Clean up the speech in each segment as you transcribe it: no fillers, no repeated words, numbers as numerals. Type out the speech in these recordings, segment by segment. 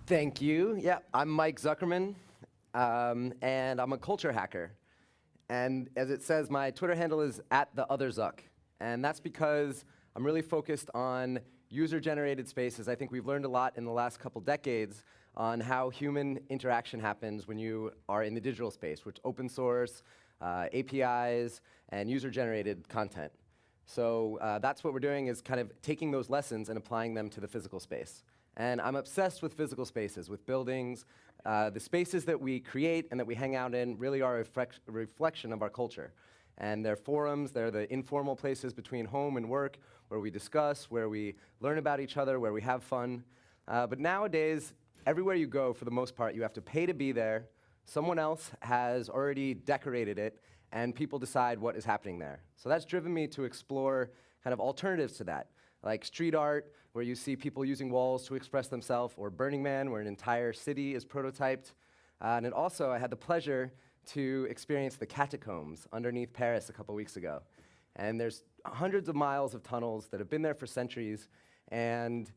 Thank you. Yeah, I'm Mike Zuckerman, and I'm a culture hacker. And as it says, my Twitter handle is @theotherzuck. And that's because I'm really focused on user-generated spaces. I think we've learned a lot in the last couple decades on how human interaction happens when you are in the digital space, which open source, APIs, and user-generated content. So that's what we're doing, is kind of taking those lessons and applying them to the physical space. And I'm obsessed with physical spaces, with buildings. The spaces that we create and that we hang out in really are a reflection of our culture. And they're forums, they're the informal places between home and work where we discuss, where we learn about each other, where we have fun. But nowadays, everywhere you go, for the most part, you have to pay to be there. Someone else has already decorated it, and people decide what is happening there. So that's driven me to explore kind of alternatives to that, like street art, where you see people using walls to express themselves, or Burning Man, where an entire city is prototyped. And then also, I had the pleasure to experience the catacombs underneath Paris a couple weeks ago. And there's hundreds of miles of tunnels that have been there for centuries, and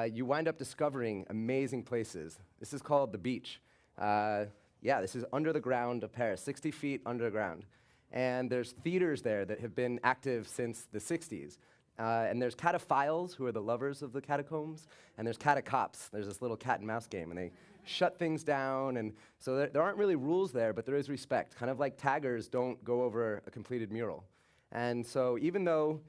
you wind up discovering amazing places. This is called the beach. Yeah, this is under the ground of Paris, 60 feet underground. And there's theaters there that have been active since the 60s. And there's cataphiles, who are the lovers of the catacombs, and there's catacops. There's this little cat and mouse game, and they shut things down. And so there aren't really rules there, but there is respect, kind of like taggers don't go over a completed mural. And so even though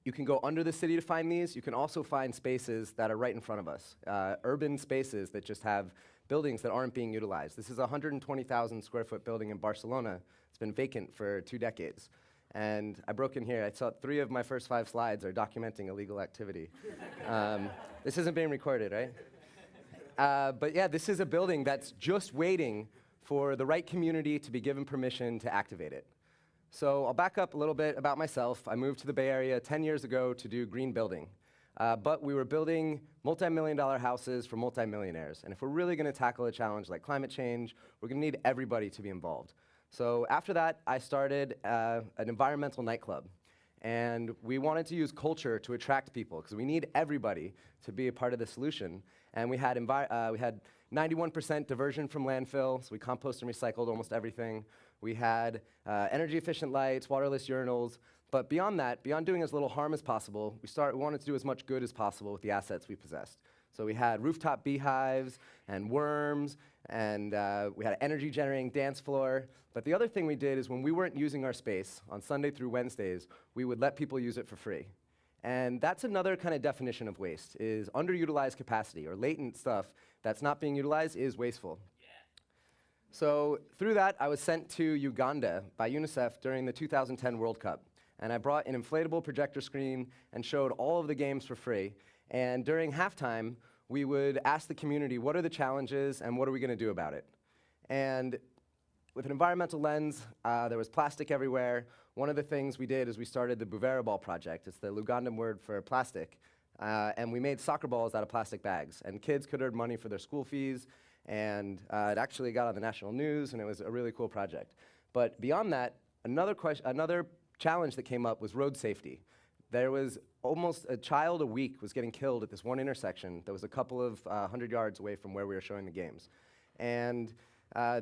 you can go under the city to find these, you can also find spaces that are right in front of us, urban spaces that just have buildings that aren't being utilized. This is a 120,000 square foot building in Barcelona. It's been vacant for 2 decades. And I broke in here. I saw 3 of my first 5 slides are documenting illegal activity. This isn't being recorded, right? But yeah, this is a building that's just waiting for the right community to be given permission to activate it. So I'll back up a little bit about myself. I moved to the Bay Area 10 years ago to do green building. But we were building multi-million-dollar houses for multi-millionaires. And if we're really going to tackle a challenge like climate change, we're going to need everybody to be involved. So after that, I started an environmental nightclub. And we wanted to use culture to attract people, because we need everybody to be a part of the solution. And we had 91% diversion from landfill, so we compost and recycled almost everything. We had energy-efficient lights, waterless urinals. But beyond that, beyond doing as little harm as possible, we wanted to do as much good as possible with the assets we possessed. So we had rooftop beehives and worms, and we had an energy-generating dance floor. But the other thing we did is when we weren't using our space, on Sunday through Wednesdays, we would let people use it for free. And that's another kind of definition of waste, is underutilized capacity, or latent stuff that's not being utilized is wasteful. Yeah. So through that, I was sent to Uganda by UNICEF during the 2010 World Cup. And I brought an inflatable projector screen and showed all of the games for free. And during halftime, we would ask the community, what are the challenges and what are we going to do about it? And with an environmental lens, there was plastic everywhere. One of the things we did is we started the Buvera Ball project. It's the Lugandan word for plastic. And we made soccer balls out of plastic bags. And kids could earn money for their school fees. And it actually got on the national news, and it was a really cool project. But beyond that, another challenge that came up was road safety. There was almost a child a week was getting killed at this one intersection that was a couple of 100 yards away from where we were showing the games. And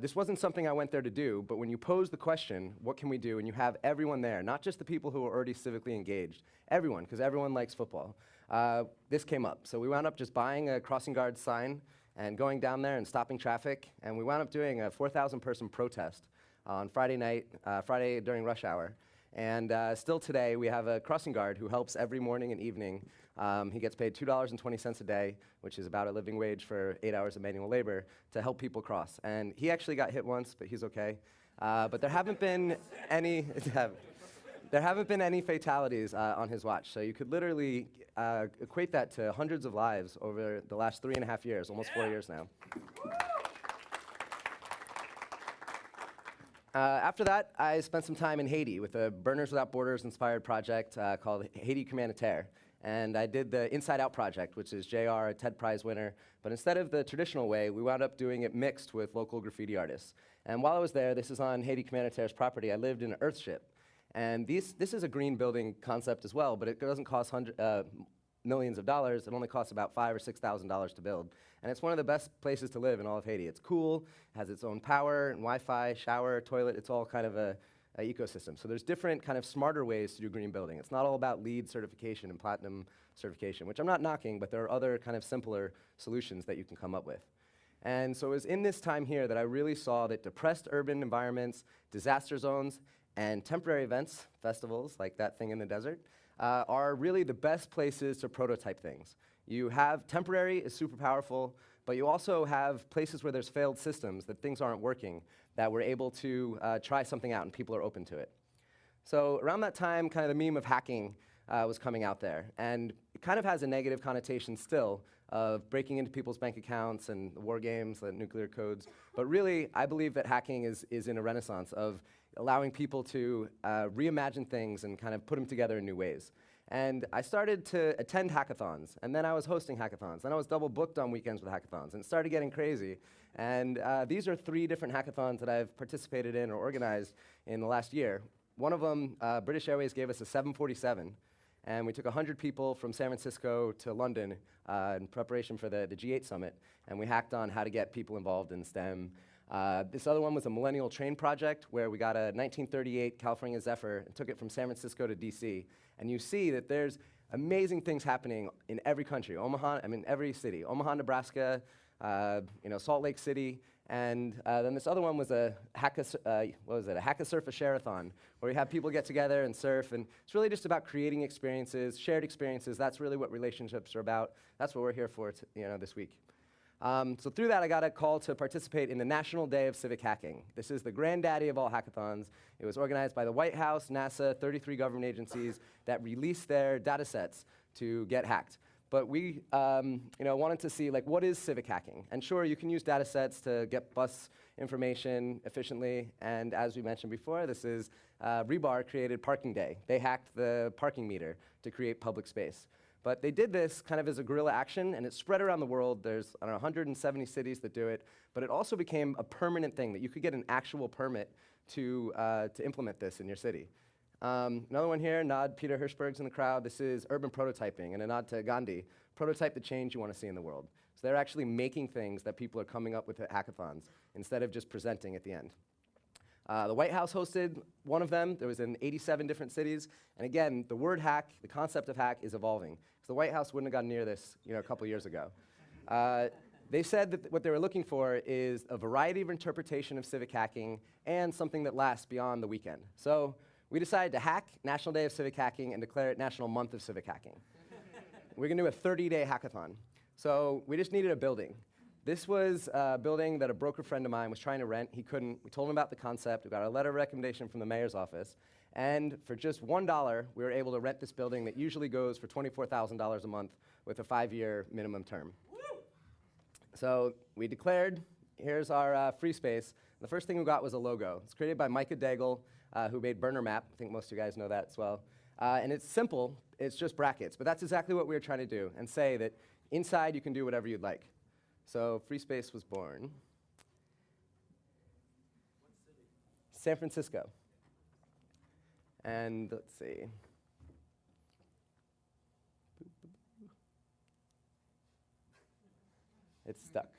this wasn't something I went there to do, but when you pose the question, what can we do, and you have everyone there, not just the people who are already civically engaged, everyone, because everyone likes football, this came up. So we wound up just buying a crossing guard sign and going down there and stopping traffic, and we wound up doing a 4,000-person protest on Friday night, Friday during rush hour. And still today, we have a crossing guard who helps every morning and evening. He gets paid $2.20 a day, which is about a living wage for 8 hours of manual labor, to help people cross. And he actually got hit once, but he's okay. But there haven't been any fatalities on his watch. So you could literally equate that to hundreds of lives over the last 3.5 years, almost 4 years now. After that, I spent some time in Haiti with a Burners Without Borders inspired project called Haiti Humanitaire. And I did the Inside Out project, which is JR, a TED Prize winner. But instead of the traditional way, we wound up doing it mixed with local graffiti artists. And while I was there, this is on Haiti Humanitaire's property, I lived in an earthship. And this is a green building concept as well, but it doesn't cost millions of dollars. It only costs about $5,000 or $6,000 to build. And it's one of the best places to live in all of Haiti. It's cool, has its own power and Wi-Fi, shower, toilet. It's all kind of a ecosystem. So there's different kind of smarter ways to do green building. It's not all about LEED certification and platinum certification, which I'm not knocking, but there are other kind of simpler solutions that you can come up with. And so it was in this time here that I really saw that depressed urban environments, disaster zones, and temporary events, festivals like that thing in the desert, are really the best places to prototype things. You have temporary is super powerful, but you also have places where there's failed systems, that things aren't working, that we're able to try something out and people are open to it. So around that time, kind of the meme of hacking was coming out there. And it kind of has a negative connotation still of breaking into people's bank accounts and war games and nuclear codes. But really, I believe that hacking is in a renaissance of allowing people to reimagine things and kind of put them together in new ways. And I started to attend hackathons, and then I was hosting hackathons. Then I was double booked on weekends with hackathons, and it started getting crazy. And these are 3 different hackathons that I've participated in or organized in the last year. One of them, British Airways gave us a 747, and we took 100 people from San Francisco to London in preparation for the G8 summit, and we hacked on how to get people involved in STEM. This other one was a millennial train project where we got a 1938 California Zephyr and took it from San Francisco to DC. And you see that there's amazing things happening in every country, every city. Omaha, Nebraska, Salt Lake City, and then this other one was a Hack-a-Surf a Share-a-thon, where we have people get together and surf, and it's really just about creating experiences, shared experiences. That's really what relationships are about. That's what we're here for this week. So through that, I got a call to participate in the National Day of Civic Hacking. This is the granddaddy of all hackathons. It was organized by the White House, NASA, 33 government agencies that released their data sets to get hacked. But we wanted to see, what is civic hacking? And sure, you can use data sets to get bus information efficiently. And as we mentioned before, this is Rebar created Parking Day. They hacked the parking meter to create public space. But they did this kind of as a guerrilla action, and it spread around the world. There's, 170 cities that do it. But it also became a permanent thing, that you could get an actual permit to implement this in your city. Another one here, nod, Peter Hirschberg's in the crowd. This is urban prototyping, and a nod to Gandhi. Prototype the change you want to see in the world. So they're actually making things that people are coming up with at hackathons, instead of just presenting at the end. The White House hosted one of them. There was in 87 different cities. And again, the word hack, the concept of hack is evolving. So the White House wouldn't have gotten near this a couple years ago. They said that what they were looking for is a variety of interpretation of civic hacking and something that lasts beyond the weekend. So we decided to hack National Day of Civic Hacking and declare it National Month of Civic Hacking. We're going to do a 30-day hackathon. So we just needed a building. This was a building that a broker friend of mine was trying to rent. He couldn't. We told him about the concept. We got a letter of recommendation from the mayor's office. And for just $1, we were able to rent this building that usually goes for $24,000 a month with a 5-year minimum term. Woo! So we declared, here's our Freespace. The first thing we got was a logo. It's created by Micah Daigle, who made Burner Map. I think most of you guys know that as well. And it's simple. It's just brackets. But that's exactly what we were trying to do, and say that inside you can do whatever you'd like. So Freespace was born. What city? San Francisco. And let's see. It's stuck.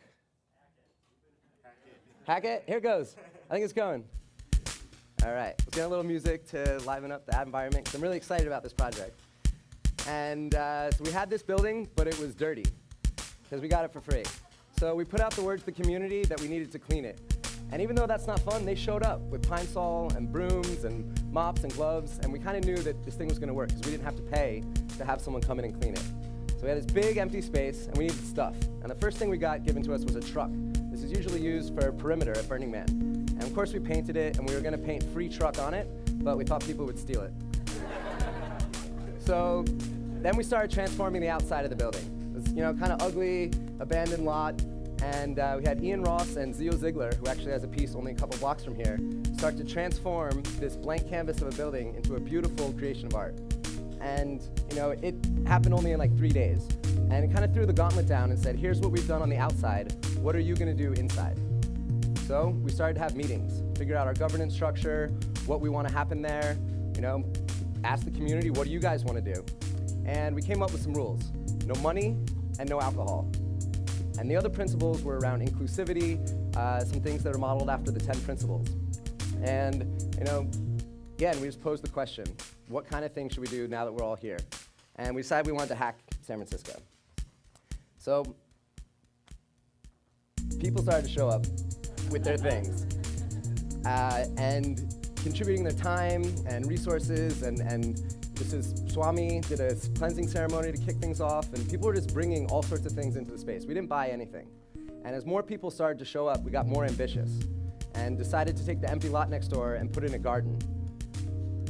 Hack it? Here it goes. I think it's going. All right. Let's get a little music to liven up the environment, because I'm really excited about this project. And so we had this building, but it was dirty, because we got it for free. So we put out the word to the community that we needed to clean it. And even though that's not fun, they showed up with Pine Sol and brooms and mops and gloves, and we kind of knew that this thing was going to work, because we didn't have to pay to have someone come in and clean it. So we had this big empty space, and we needed stuff. And the first thing we got given to us was a truck. This is usually used for perimeter at Burning Man. And of course we painted it, and we were going to paint free truck on it, but we thought people would steal it. So then we started transforming the outside of the building. It was, kind of ugly, abandoned lot. And we had Ian Ross and Zio Ziegler, who actually has a piece only a couple blocks from here, start to transform this blank canvas of a building into a beautiful creation of art. And it happened only in like 3 days. And it kind of threw the gauntlet down and said, here's what we've done on the outside. What are you going to do inside? So we started to have meetings, figure out our governance structure, what we want to happen there, ask the community, what do you guys want to do? And we came up with some rules: no money and no alcohol. And the other principles were around inclusivity, some things that are modeled after the 10 principles. And again, we just posed the question, what kind of things should we do now that we're all here? And we decided we wanted to hack San Francisco. So people started to show up with their things and contributing their time and resources, and this is Swami did a cleansing ceremony to kick things off, and people were just bringing all sorts of things into the space. We didn't buy anything. And as more people started to show up, we got more ambitious and decided to take the empty lot next door and put in a garden.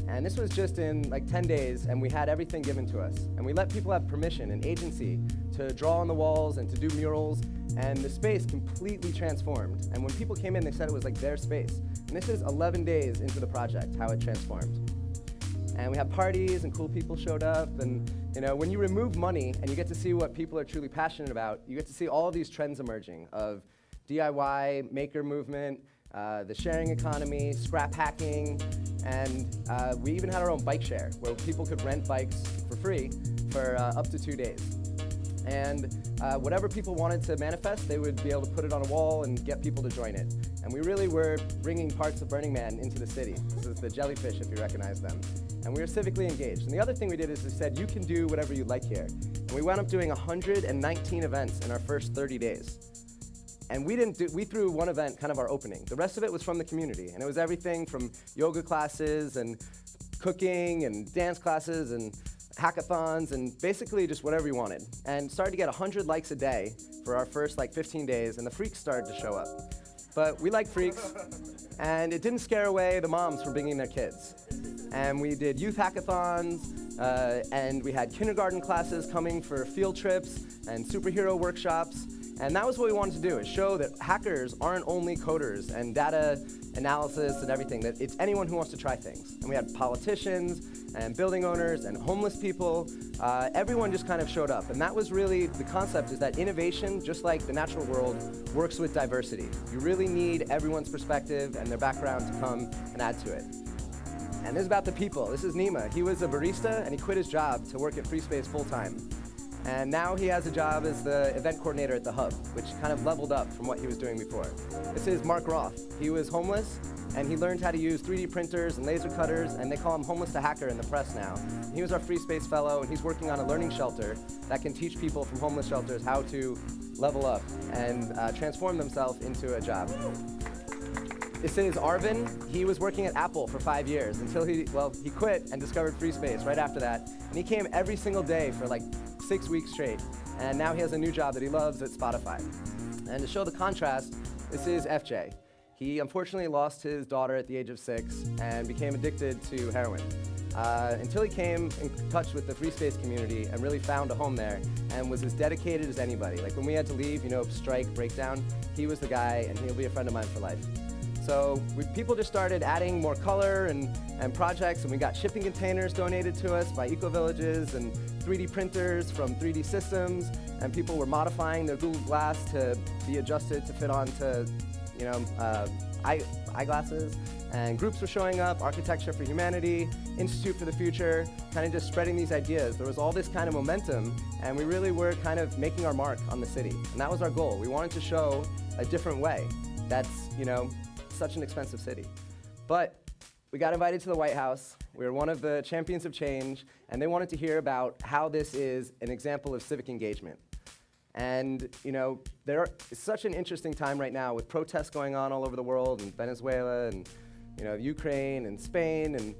And this was just in like 10 days, and we had everything given to us. And we let people have permission and agency to draw on the walls and to do murals, and the space completely transformed. And when people came in, they said it was like their space. And this is 11 days into the project, how it transformed. And we had parties, and cool people showed up, and when you remove money and you get to see what people are truly passionate about, you get to see all of these trends emerging of DIY, maker movement, the sharing economy, scrap hacking, and we even had our own bike share, where people could rent bikes for free for up to 2 days. And whatever people wanted to manifest, they would be able to put it on a wall and get people to join it. And we really were bringing parts of Burning Man into the city. This is the jellyfish, if you recognize them. And we were civically engaged. And the other thing we did is we said, you can do whatever you like here. And we wound up doing 119 events in our first 30 days. And we threw one event, kind of our opening. The rest of it was from the community. And it was everything from yoga classes and cooking and dance classes and hackathons and basically just whatever you wanted. And started to get 100 likes a day for our first 15 days, and the freaks started to show up. But we like freaks, and it didn't scare away the moms from bringing their kids. And we did youth hackathons, and we had kindergarten classes coming for field trips and superhero workshops. And that was what we wanted to do, is show that hackers aren't only coders and data analysis and everything, that it's anyone who wants to try things. And we had politicians and building owners and homeless people. Everyone just kind of showed up. And that was really the concept, is that innovation, just like the natural world, works with diversity. You really need everyone's perspective and their background to come and add to it. And this is about the people. This is Nima. He was a barista, and he quit his job to work at Freespace full-time. And now he has a job as the event coordinator at the Hub, which kind of leveled up from what he was doing before. This is Mark Roth. He was homeless, and he learned how to use 3D printers and laser cutters, and they call him homeless to hacker in the press now. And he was our Freespace fellow, and he's working on a learning shelter that can teach people from homeless shelters how to level up and transform themselves into a job. This is Arvin. He was working at Apple for 5 years until he quit and discovered Freespace right after that. And he came every single day for 6 weeks straight. And now he has a new job that he loves at Spotify. And to show the contrast, this is FJ. He unfortunately lost his daughter at the age of 6 and became addicted to heroin. Until he came in touch with the Freespace community and really found a home there and was as dedicated as anybody. Like when we had to leave, strike, breakdown, he was the guy, and he'll be a friend of mine for life. So people just started adding more color and projects, and we got shipping containers donated to us by eco-villages and 3D printers from 3D Systems, and people were modifying their Google Glass to be adjusted to fit onto eyeglasses. And groups were showing up, Architecture for Humanity, Institute for the Future, kind of just spreading these ideas. There was all this kind of momentum, and we really were kind of making our mark on the city. And that was our goal. We wanted to show a different way. That's, such an expensive city. But we got invited to the White House. We were one of the champions of change, and they wanted to hear about how this is an example of civic engagement. And it's such an interesting time right now with protests going on all over the world, in Venezuela and Ukraine and Spain, and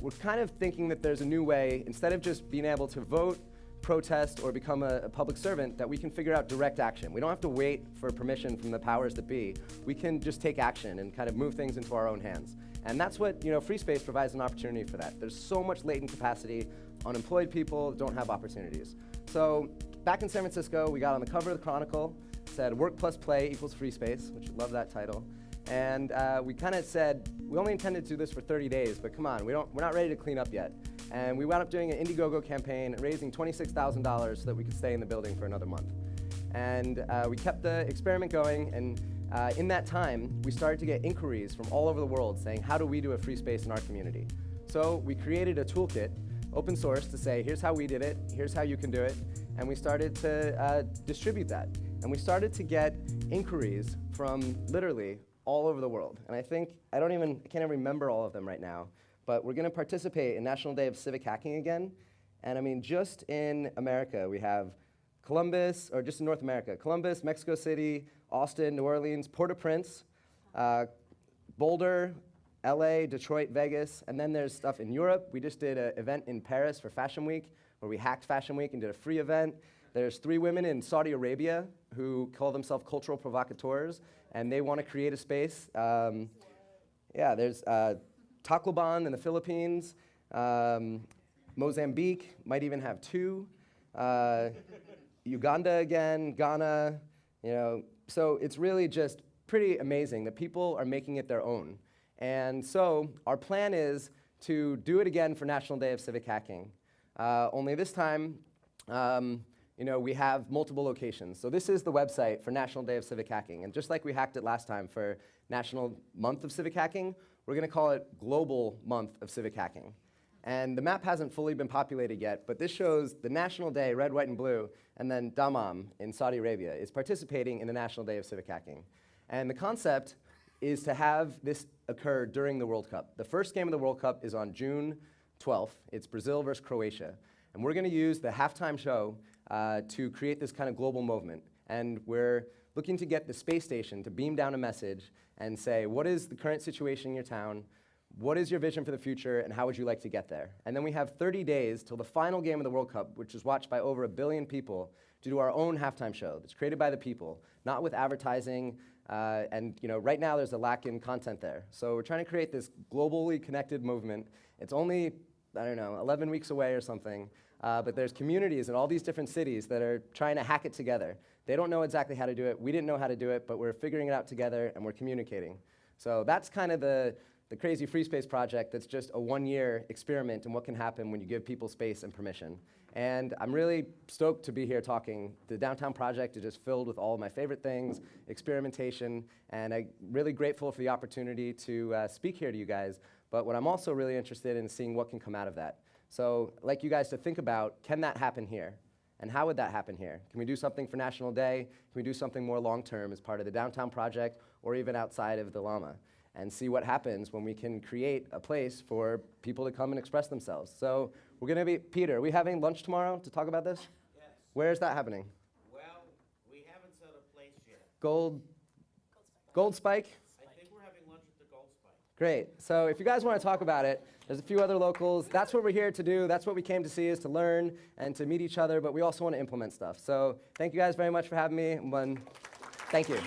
we're kind of thinking that there's a new way, instead of just being able to vote, protest, or become a public servant, that we can figure out direct action. We don't have to wait for permission from the powers that be. We can just take action and kind of move things into our own hands. And that's what Freespace provides an opportunity for that. There's so much latent capacity, unemployed people don't have opportunities. So back in San Francisco, we got on the cover of the Chronicle, said work plus play equals Freespace, which I love that title. And we kind of said, we only intended to do this for 30 days, but come on, we're not ready to clean up yet. And we wound up doing an Indiegogo campaign, raising $26,000 so that we could stay in the building for another month. And we kept the experiment going, and in that time, we started to get inquiries from all over the world saying, how do we do a free space in our community? So we created a toolkit open source to say, here's how we did it, here's how you can do it, and we started to distribute that. And we started to get inquiries from literally all over the world. And I can't even remember all of them right now, but we're gonna participate in National Day of Civic Hacking again. And I mean, just in America, we have Columbus, or just in North America, Columbus, Mexico City, Austin, New Orleans, Port-au-Prince, Boulder, LA, Detroit, Vegas, and then there's stuff in Europe. We just did an event in Paris for Fashion Week, where we hacked Fashion Week and did a free event. There's 3 women in Saudi Arabia who call themselves cultural provocateurs, and they want to create a space. There's Tacloban in the Philippines, Mozambique, might even have 2, Uganda again, Ghana, so it's really just pretty amazing that people are making it their own. And so our plan is to do it again for National Day of Civic Hacking. Only this time, we have multiple locations. So this is the website for National Day of Civic Hacking. And just like we hacked it last time for National Month of Civic Hacking, we're going to call it Global Month of Civic Hacking. And the map hasn't fully been populated yet, but this shows the National Day, red, white, and blue, and then Dammam in Saudi Arabia is participating in the National Day of Civic Hacking. And the concept is to have this occur during the World Cup. The first game of the World Cup is on June 12th. It's Brazil versus Croatia. And we're going to use the halftime show to create this kind of global movement. And we're looking to get the space station to beam down a message and say, what is the current situation in your town? What is your vision for the future, and how would you like to get there? And then we have 30 days till the final game of the World Cup, which is watched by over 1 billion people, to do our own halftime show that's created by the people, not with advertising. Right now there's a lack in content there. So we're trying to create this globally connected movement. It's only, 11 weeks away or something. But there's communities in all these different cities that are trying to hack it together. They don't know exactly how to do it. We didn't know how to do it, but we're figuring it out together, and we're communicating. So that's kind of the crazy Freespace project that's just a 1-year experiment in what can happen when you give people space and permission. And I'm really stoked to be here talking. The downtown project is just filled with all of my favorite things, experimentation, and I'm really grateful for the opportunity to speak here to you guys. But what I'm also really interested in is seeing what can come out of that. So I'd like you guys to think about, can that happen here? And how would that happen here? Can we do something for National Day? Can we do something more long-term as part of the downtown project or even outside of the Llama? And see what happens when we can create a place for people to come and express themselves. So we're going to be, Peter, are we having lunch tomorrow to talk about this? Yes. Where is that happening? Well, we haven't set a place yet. Gold Spike? I think we're having lunch at the Gold Spike. Great. So if you guys want to talk about it, there's a few other locals. That's what we're here to do. That's what we came to see, is to learn and to meet each other, but we also want to implement stuff. So thank you guys very much for having me. Thank you.